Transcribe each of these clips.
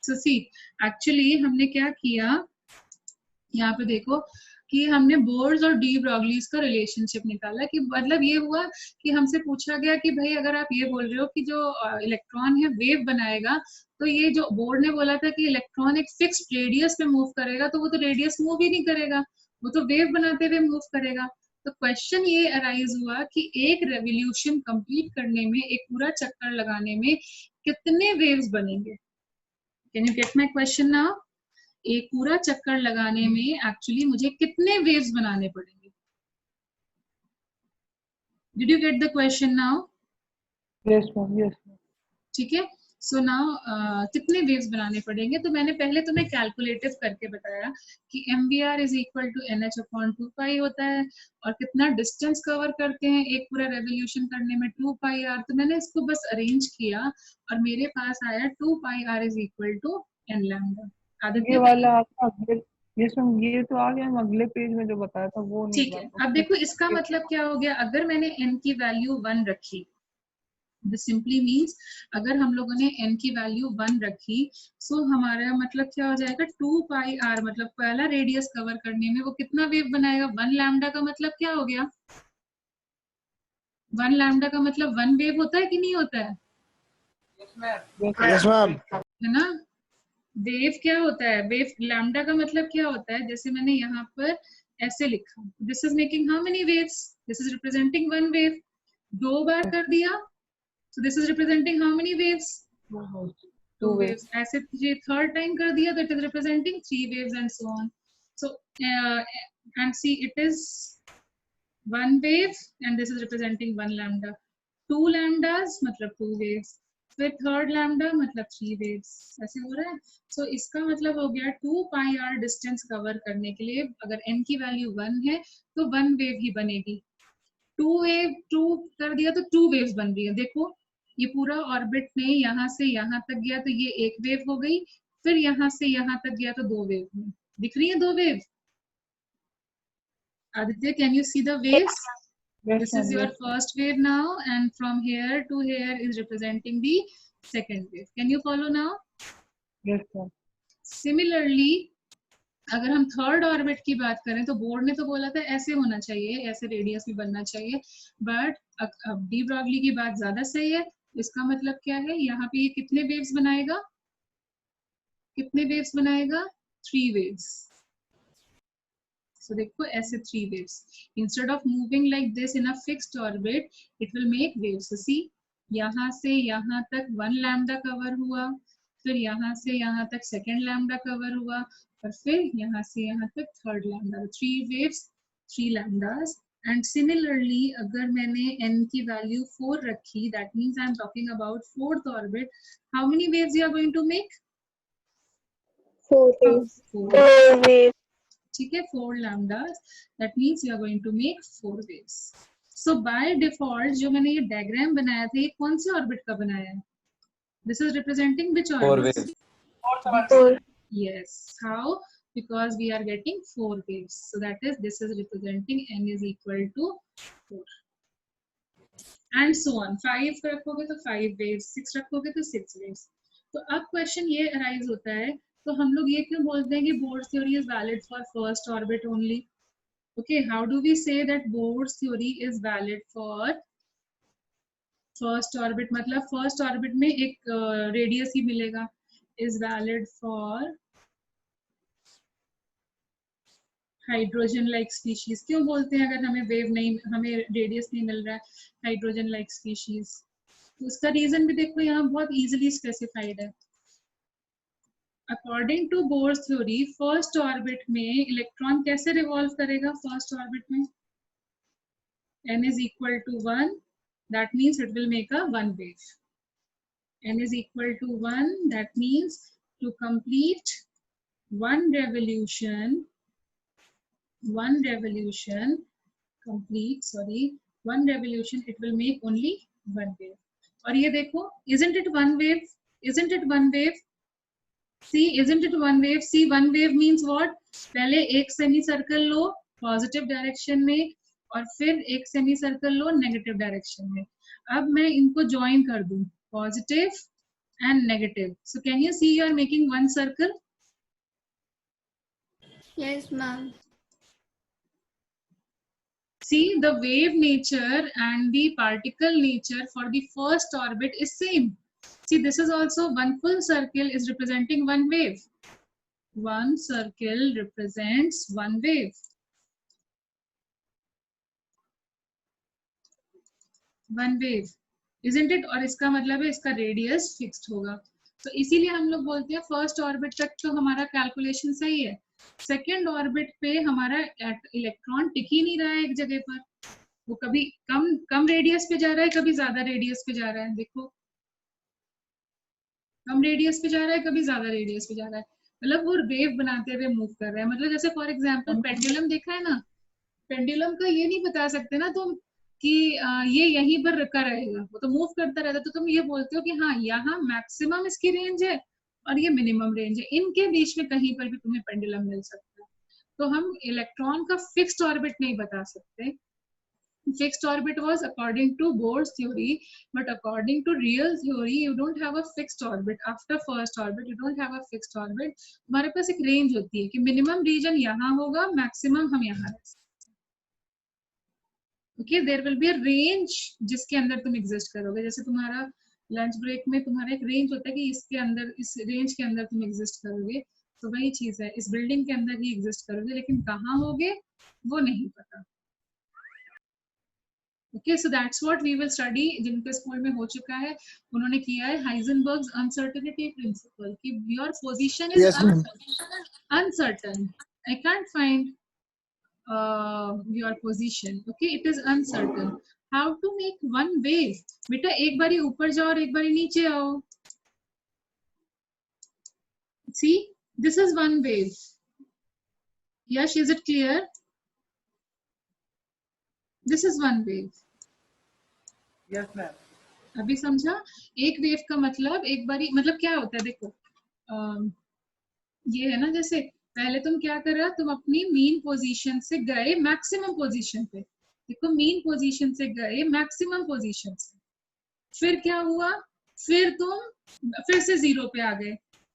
सो सी actually हमने क्या किया, यहाँ पे देखो कि हमने बोर्स और डी ब्रॉगलीज का रिलेशनशिप निकाला, कि मतलब ये हुआ कि हमसे पूछा गया कि भाई अगर आप ये बोल रहे हो कि जो इलेक्ट्रॉन है वेव बनाएगा, तो ये जो बोर्ड ने बोला था कि इलेक्ट्रॉन एक फिक्स्ड रेडियस पे मूव करेगा, तो वो तो रेडियस मूव ही नहीं करेगा, वो तो वेव बनाते हुए मूव करेगा। तो क्वेश्चन ये अराइज हुआ कि एक रेवोल्यूशन कंप्लीट करने में, एक पूरा चक्कर लगाने में कितने वेव्स बनेंगे। Can you get my question now? एक पूरा चक्कर लगाने में एक्चुअली मुझे कितने वेव्स बनाने पड़ेंगे? Did you get the question now? Yes ma'am, yes ma'am. ठीक है, सो नाउ कितने वेव्स बनाने पड़ेंगे? तो मैंने पहले तुम्हें कैलकुलेटिव करके बताया कि mvr is equal to nh/2π होता है, और कितना डिस्टेंस कवर करते हैं एक पूरा रेवोल्यूशन करने में, 2πr। तो मैंने इसको बस अरेंज किया और मेरे पास आया 2πr is equal to n lambda. ये आदित्य वाला आपका अगले, यस मैम, ये तो आ गया, हम अगले पेज में जो बताया था वो नहीं ठीक है। हुआ। अब देखो इसका मतलब क्या हो गया, अगर मैंने n की वैल्यू 1 रखी, दिस सिंपली मीन्स अगर हम लोगों ने n की वैल्यू 1 रखी, सो हमारा मतलब क्या हो जाएगा, 2πr, मतलब पहला रेडियस कवर करने में वो कितना वेव बनाएगा, 1 लैम्डा का मतलब क्या हो गया, 1 लैम्डा का मतलब 1 वेव होता है कि नहीं होता है? Yes ma'am. है ना? वेव क्या होता है, वेव लैम्डा का मतलब क्या होता है, जैसे मैंने यहाँ पर ऐसे लिखा, this is making how many waves, this is representing 1 wave. 2 बार कर दिया, so this is representing how many waves? 2 waves. ऐसे ये third time कर दिया, तो it is representing 3 waves and so on. So and see, it is 1 wave and this is representing 1 lambda. 2 lambdas मतलब 2 waves. फिर third lambda मतलब 3 waves. ऐसे हो रहा है। सो इसका मतलब हो गया 2πr डिस्टेंस कवर करने के लिए अगर n की वैल्यू 1 है तो 1 वेव ही बनेगी। 2 कर दिया तो 2 वेव्स बन रही है। देखो ये पूरा ऑर्बिट में यहाँ से यहाँ तक गया तो ये एक वेव हो गई, फिर यहाँ से यहाँ तक गया तो 2 वेव हुई। दिख रही है 2 wave? Aditya, can you see the waves? This is your first wave now, and from here to here is representing the second wave. Can you follow now? Yes, sir. Similarly, अगर हम third orbit की बात करें तो board ने तो बोला था ऐसे होना चाहिए, ऐसे रेडियस भी बनना चाहिए, बट अब डी ब्रॉगली की बात ज्यादा सही है। इसका मतलब क्या है, यहाँ पे ये कितने वेव्स बनाएगा, कितने वेव्स बनाएगा, 3 वेव्स। So देखो ऐसे 3 waves. Instead of moving like this in a fixed orbit, it will make waves. So see, यहाँ से यहाँ तक 1 lambda कवर हुआ, फिर यहाँ से यहाँ तक सेकेंड लैम्डा कवर हुआ, और फिर यहाँ से यहाँ तक third lambda. 3 waves, 3 lambdas. And similarly, अगर मैंने n की वैल्यू 4 रखी, that means I am talking about fourth orbit. How many waves you are going to make? 4 waves. 4 waves. ठीक है, 4 lambdas, that means you are going to make 4 waves. So by default जो मैंने ये diagram बनाया था, ये कौन से ऑर्बिट का बनाया है? This is representing which orbit? 4 waves. Yes. How? Because we are getting 4 waves. So that is, this is representing n is equal to 4. And so on. 5 रखोगे तो 5 waves, 6 रखोगे तो 6 waves. तो अब क्वेश्चन ये अराइज होता है, तो हम लोग ये क्यों बोलते हैं कि Bohr's theory is valid for first orbit only? Okay, how do we say that Bohr's theory is valid for first orbit? मतलब first orbit में एक radius ही मिलेगा, is valid for hydrogen like species. क्यों बोलते हैं अगर हमें वेव नहीं, हमें रेडियस नहीं मिल रहा है, हाइड्रोजन लाइक स्पीशीज? तो उसका रीजन भी देखो यहाँ बहुत इजीली स्पेसिफाइड है। According to Bohr's theory, first orbit में इलेक्ट्रॉन कैसे रिवॉल्व करेगा? फर्स्ट ऑर्बिट में n is equal to 1, that means it will make a 1 wave. n is equal to 1, that means to complete one revolution it will make only 1 wave. और ये देखो, isn't it 1 wave? Isn't it 1 wave? See, isn't it 1 wave? See, 1 wave means what? पहले एक semi circle लो positive direction में, और फिर एक semi circle लो negative direction में। अब मैं इनको ज्वाइन कर दूं, positive and negative. So can you see you are making one circle? Yes, ma'am. See, the wave nature and the particle nature for the first orbit is same. See, this is also one full circle is representing one wave. One circle represents one wave. One wave, isn't it? और इसका मतलब है इसका radius fixed होगा. तो इसीलिए हम लोग बोलते हैं फर्स्ट ऑर्बिट तक तो हमारा कैलकुलेशन सही है. सेकेंड ऑर्बिट पे हमारा इलेक्ट्रॉन टिक ही नहीं रहा है एक जगह पर. वो कभी कम रेडियस पे जा रहा है, कभी ज्यादा रेडियस पे जा रहा है. देखो, कम रेडियस पे जा रहा है, कभी ज्यादा रेडियस पे जा रहा है. मतलब वो वेव बनाते हुए मूव कर रहा है. मतलब जैसे फॉर एग्जांपल पेंडुलम देखा है ना, पेंडुलम का ये नहीं बता सकते ना तुम कि ये यहीं पर रुका रहेगा, वो तो मूव करता रहता है. तो तुम ये बोलते हो कि हाँ यहाँ मैक्सिमम इसकी रेंज है और ये मिनिमम रेंज है, इनके बीच में कहीं पर भी तुम्हें पेंडुलम मिल सकता है. तो हम इलेक्ट्रॉन का फिक्स्ड ऑर्बिट नहीं बता सकते. Fixed orbit was according to Bohr's theory, but according to real theory, you don't have a fixed orbit. After first orbit, you don't have a fixed orbit. हमारे पास एक रेंज होती है कि minimum reason यहाँ होगा, मैक्सिमम हम यहाँ रह सकते हैं. Okay, there will be a range जिसके अंदर तुम एग्जिस्ट करोगे. जैसे तुम्हारा लंच ब्रेक में तुम्हारा एक रेंज होता है कि इसके अंदर, इस रेंज के अंदर तुम एग्जिस्ट करोगे. तो वही चीज है, इस बिल्डिंग के अंदर ही एग्जिस्ट करोगे, लेकिन कहाँ होगे वो नहीं पता. Okay, so that's what we will study. जिनके स्कूल में हो चुका है उन्होंने किया है Heisenberg's uncertainty principle कि your position is uncertain. I can't find your position. Okay, it is uncertain. How to make one wave? बेटा एक बारी ऊपर जाओ और एक बारी नीचे आओ. See, this is one wave. Yash, is it clear? This is one wave. Yes, ma'am. अभी समझा? एक वेव का मतलब एक बारी, मतलब क्या होता है देखो, ये है ना, जैसे पहले तुम क्या कर रहे हो, तुम अपनी मीन पोजीशन से गए मैक्सिमम पोजीशन पे. देखो, मीन पोजीशन से गए मैक्सिमम पोजीशन से, फिर क्या हुआ, फिर तुम फिर से जीरो पे आ गए,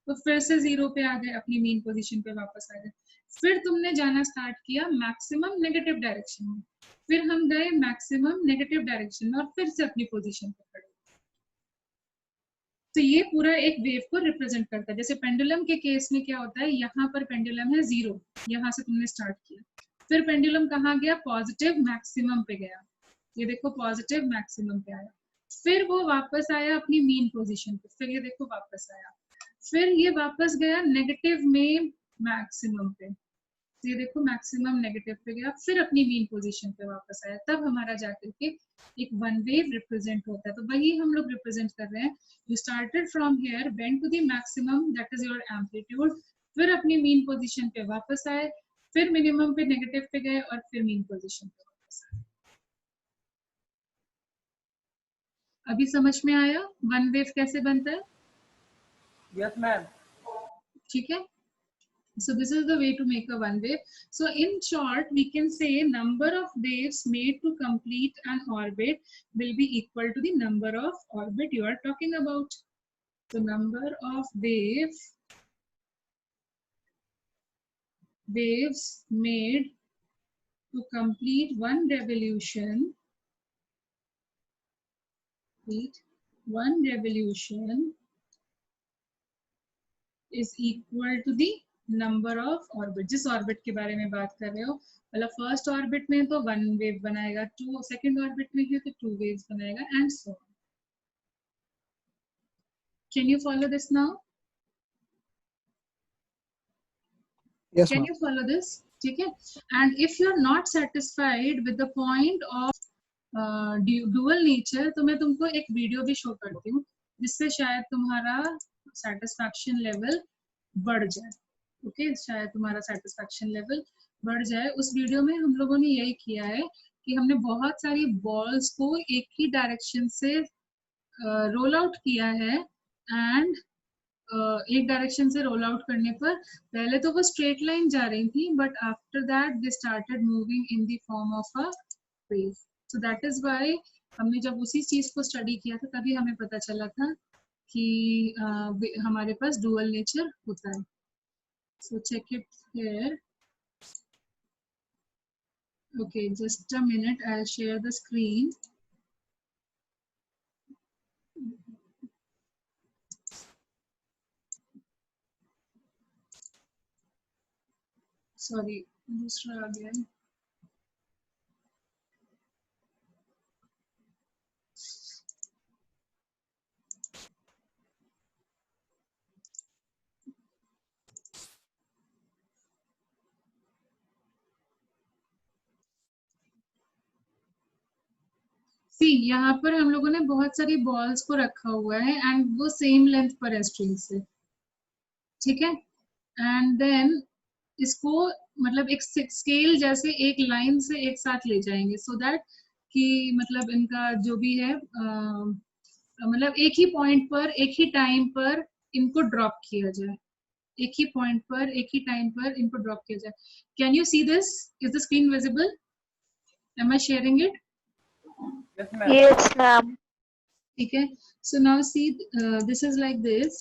तो फिर से जीरो पे आ गए, अपनी मीन पोजीशन पे वापस आ गए. फिर तुमने जाना स्टार्ट किया मैक्सिमम नेगेटिव डायरेक्शन में, फिर हम गए मैक्सिमम नेगेटिव डायरेक्शन में और फिर से अपनी पोजीशन पे खड़े. तो ये पूरा एक वेव को रिप्रेजेंट करता है. जैसे पेंडुलम के केस में क्या होता है, यहाँ पर पेंडुलम है जीरो, यहाँ से तुमने स्टार्ट किया, फिर पेंडुलम कहाँ गया, पॉजिटिव मैक्सिमम पे गया. ये देखो पॉजिटिव मैक्सिमम पे आया, फिर वो वापस आया अपनी मीन पोजीशन पे, फिर ये देखो वापस आया, फिर ये वापस गया नेगेटिव में मैक्सिमम पे, ये देखो मैक्सिमम नेगेटिव पे गया, फिर अपनी मीन पोजीशन पे वापस आया. तब हमारा जाकर के एक वन वेव रिप्रेजेंट होता है. तो वही हम लोग रिप्रेजेंट कर रहे हैं. You started from here, went to the maximum, that is your amplitude, फिर अपनी मीन पोजीशन पे वापस आए, फिर मिनिमम पे नेगेटिव पे गए और फिर मीन पोजीशन पे वापस आए. अभी समझ में आया वन वेव कैसे बनता है? Yes, ma'am. ठीक है. So this is the way to make a one wave. So in short, we can say number of waves made to complete an orbit will be equal to the number of orbit you are talking about. So number of waves made to complete one revolution is equal to the number of orbit. जिस orbit के बारे में बात कर रहे हो, मतलब first orbit में तो वन वेव बनाएगा, टू सेकंड ऑर्बिट में है तो टू वेव्स बनाएगा, and so on. Can you follow this now? Yes, can ma'am. You follow this? ठीक है. And if you are not satisfied with the point of dual nature, तो मैं तुमको एक वीडियो भी शो करती हूँ जिससे शायद तुम्हारा सेटिस्फैक्शन लेवल बढ़ जाए. ओके, शायद तुम्हारा सेटिस्फैक्शन लेवल बढ़ जाए. उस वीडियो में हम लोगों ने यही किया है कि हमने बहुत सारी बॉल्स को एक ही डायरेक्शन से रोल आउट किया है, एंड एक डायरेक्शन से रोल आउट करने पर पहले तो वो स्ट्रेट लाइन जा रही थी, but after that they started moving in the form of a wave. So that is why हमने जब उसी चीज को स्टडी किया था तभी हमें पता चला था कि हमारे पास डुअल नेचर होता है. So check it here. Okay, just a minute. I'll share the screen. Sorry, दूसरा आ गया है. सी यहाँ पर हम लोगों ने बहुत सारी बॉल्स को रखा हुआ है एंड वो सेम लेंथ पर है स्ट्रिंग से. ठीक है. एंड देन इसको मतलब एक स्केल जैसे एक लाइन से एक साथ ले जाएंगे सो दैट कि मतलब इनका जो भी है मतलब एक ही पॉइंट पर एक ही टाइम पर इनको ड्रॉप किया जाए. एक ही पॉइंट पर एक ही टाइम पर इनको ड्रॉप किया जाए. Can you see this? Is the screen visible? Am I sharing it? Yes, ma'am. ठीक है. So now see this is like this.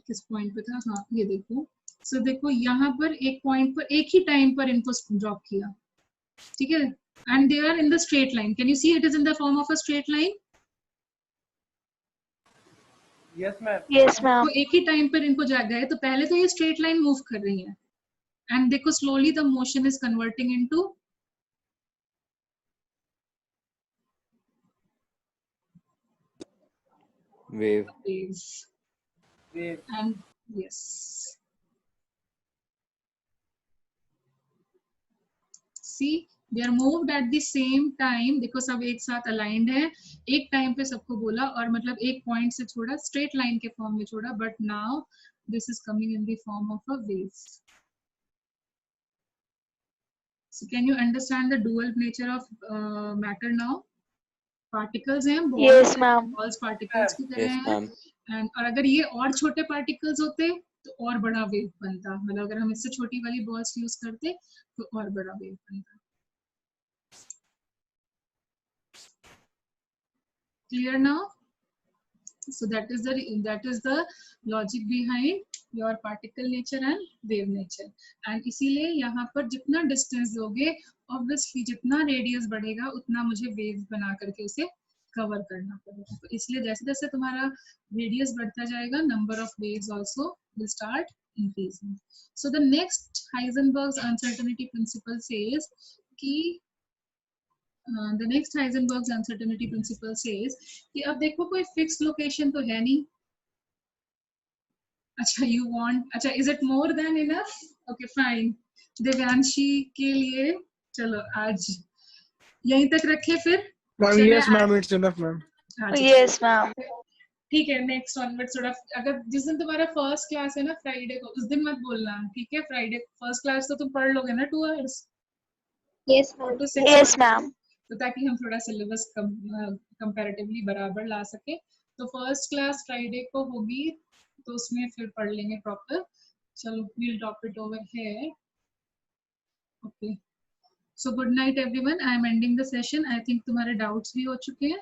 किस पॉइंट पे था? हाँ ये देखो. सो देखो यहाँ पर एक पॉइंट पर एक ही टाइम पर इनको ड्रॉप किया. ठीक है. And they are in the straight line. Can you see it is in the form of a straight line? Yes, ma'am. Yes, ma'am. तो एक ही टाइम पर इनको जा गए तो पहले तो ये स्ट्रेट लाइन मूव कर रही है एंड देखो slowly the motion is converting into wave. Wave. and yes. See, they are moved at the same time. देखो सब एक साथ aligned है. एक टाइम पे सबको बोला और मतलब एक पॉइंट से छोड़ा स्ट्रेट लाइन के फॉर्म में छोड़ा. But now this is coming in the form of a wave. So can you understand the dual nature of matter now? Particles हैं, Yes, ma'am. balls particles की तरह Yes, हैं. ma'am. And और अगर ये और छोटे particles होते तो और बड़ा वेव बनता. मतलब अगर हम इससे छोटी वाली balls यूज करते तो और बड़ा वेव बनता. Clear now? So that is the logic behind your particle nature and wave nature. And इसीलिए यहाँ पर जितना distance दोगे obviously जितना radius बढ़ेगा उतना मुझे wave बना करके उसे cover करना पड़ेगा. तो इसलिए जैसे जैसे तुम्हारा radius बढ़ता जाएगा number of waves also will start increasing. So the next Heisenberg's uncertainty principle says कि the next Heisenberg's uncertainty principle says कि अब देखो कोई fixed location तो है नहीं. अच्छा you want अच्छा is it more than enough? Okay fine. Divyanshi के लिए चलो आज यहीं तक रखे फिर. Ma'am, yes, ma'am, it's enough, ma'am. Yes, ma'am. ठीक है. नेक्स्ट ऑनवर्ड थोड़ा अगर जिस दिन तुम्हारा फर्स्ट क्लास है ना फ्राइडे को उस दिन मत बोलना. ठीक है. फ्राइडे फर्स्ट क्लास तो तुम पढ़ लोगे ना 2 hours. Yes, ma'am. to 6 Yes, ma'am. तो ताकि हम थोड़ा सिलेबस कंपैरेटिवली बराबर ला सके. तो फर्स्ट क्लास फ्राइडे को होगी तो उसमें फिर पढ़ लेंगे प्रॉपर. चलो we'll drop it over here. Okay. So good night everyone. I am ending the session. I think तुम्हारे डाउट्स भी हो चुके हैं.